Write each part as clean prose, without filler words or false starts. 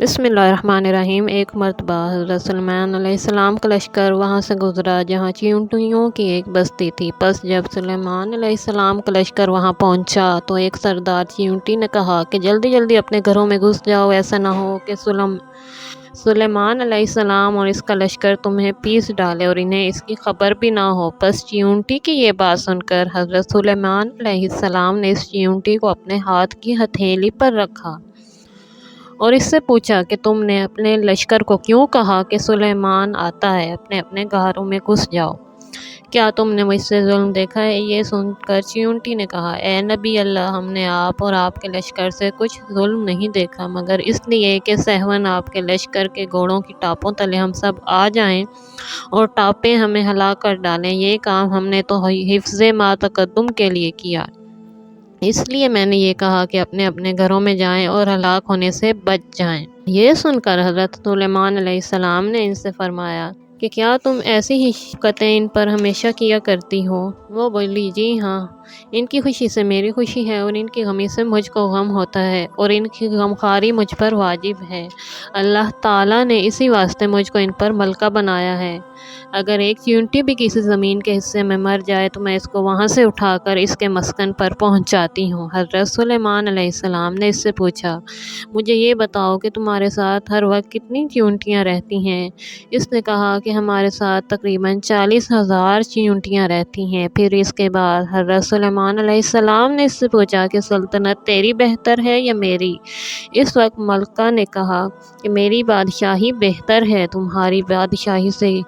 بسم اللہ الرحمن الرحیم۔ ایک مرتبہ حضرت سلیمان علیہ السلام کا لشکر وہاں سے گزرا جہاں چیونٹیوں کی ایک بستی تھی۔ پس جب سلیمان علیہ السلام کا لشکر وہاں پہنچا تو ایک سردار چیونٹی نے کہا کہ جلدی جلدی اپنے گھروں میں گھس جاؤ، ایسا نہ ہو کہ سلیمان علیہ السلام اور اس کا لشکر تمہیں پیس ڈالے اور انہیں اس کی خبر بھی نہ ہو۔ پس چیونٹی کی یہ بات سن کر حضرت سلیمان علیہ السلام نے اس چیونٹی کو اپنے ہاتھ کی ہتھیلی پر رکھا اور اس سے پوچھا کہ تم نے اپنے لشکر کو کیوں کہا کہ سلیمان آتا ہے، اپنے اپنے گھروں میں گھس جاؤ؟ کیا تم نے مجھ سے ظلم دیکھا ہے؟ یہ سن کر چیونٹی نے کہا، اے نبی اللہ، ہم نے آپ اور آپ کے لشکر سے کچھ ظلم نہیں دیکھا، مگر اس لیے کہ سہون آپ کے لشکر کے گھوڑوں کی ٹاپوں تلے ہم سب آ جائیں اور ٹاپیں ہمیں ہلاک کر ڈالیں۔ یہ کام ہم نے تو حفظ ما تقدم کے لیے کیا، اس لیے میں نے یہ کہا کہ اپنے اپنے گھروں میں جائیں اور ہلاک ہونے سے بچ جائیں۔ یہ سن کر حضرت سلیمان علیہ السلام نے ان سے فرمایا کہ کیا تم ایسی ہی شفقتیں ان پر ہمیشہ کیا کرتی ہو؟ وہ بولی، جی ہاں، ان کی خوشی سے میری خوشی ہے اور ان کی غمی سے مجھ کو غم ہوتا ہے اور ان کی غمخواری مجھ پر واجب ہے۔ اللہ تعالیٰ نے اسی واسطے مجھ کو ان پر ملکہ بنایا ہے۔ اگر ایک چیونٹی بھی کسی زمین کے حصے میں مر جائے تو میں اس کو وہاں سے اٹھا کر اس کے مسکن پر پہنچاتی ہوں۔ حضرت سلیمان علیہ السلام نے اس سے پوچھا، مجھے یہ بتاؤ کہ تمہارے ساتھ ہر وقت کتنی چیونٹیاں رہتی ہیں؟ اس نے کہا کہ ہمارے ساتھ تقریباً 40,000 چیونٹیاں رہتی ہیں۔ پھر اس کے بعد حضرت سلیمان علیہ السلام نے اس سے پوچھا کہ سلطنت تیری بہتر ہے یا میری؟ اس وقت ملکہ نے کہا کہ میری بادشاہی بہتر ہے تمہاری بادشاہی سے،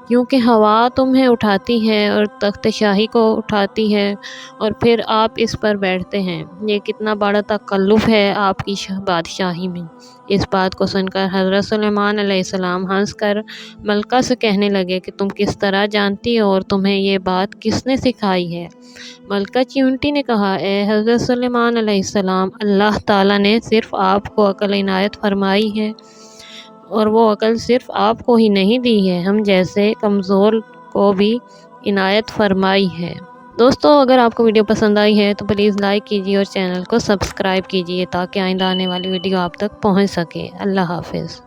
کیونکہ ہوا تمہیں اٹھاتی ہے اور تخت شاہی کو اٹھاتی ہے اور پھر آپ اس پر بیٹھتے ہیں۔ یہ کتنا بڑا تکلف ہے آپ کی بادشاہی میں۔ اس بات کو سن کر حضرت سلیمان علیہ السلام ہنس کر ملکہ سے کہنے لگے کہ تم کس طرح جانتی ہو اور تمہیں یہ بات کس نے سکھائی ہے؟ ملکہ چیونٹی نے کہا، اے حضرت سلیمان علیہ السلام، اللہ تعالیٰ نے صرف آپ کو عقل عنایت فرمائی ہے اور وہ عقل صرف آپ کو ہی نہیں دی ہے، ہم جیسے کمزور کو بھی عنایت فرمائی ہے۔ دوستو، اگر آپ کو ویڈیو پسند آئی ہے تو پلیز لائک کیجیے اور چینل کو سبسکرائب کیجیے تاکہ آئندہ آنے والی ویڈیو آپ تک پہنچ سکے۔ اللہ حافظ۔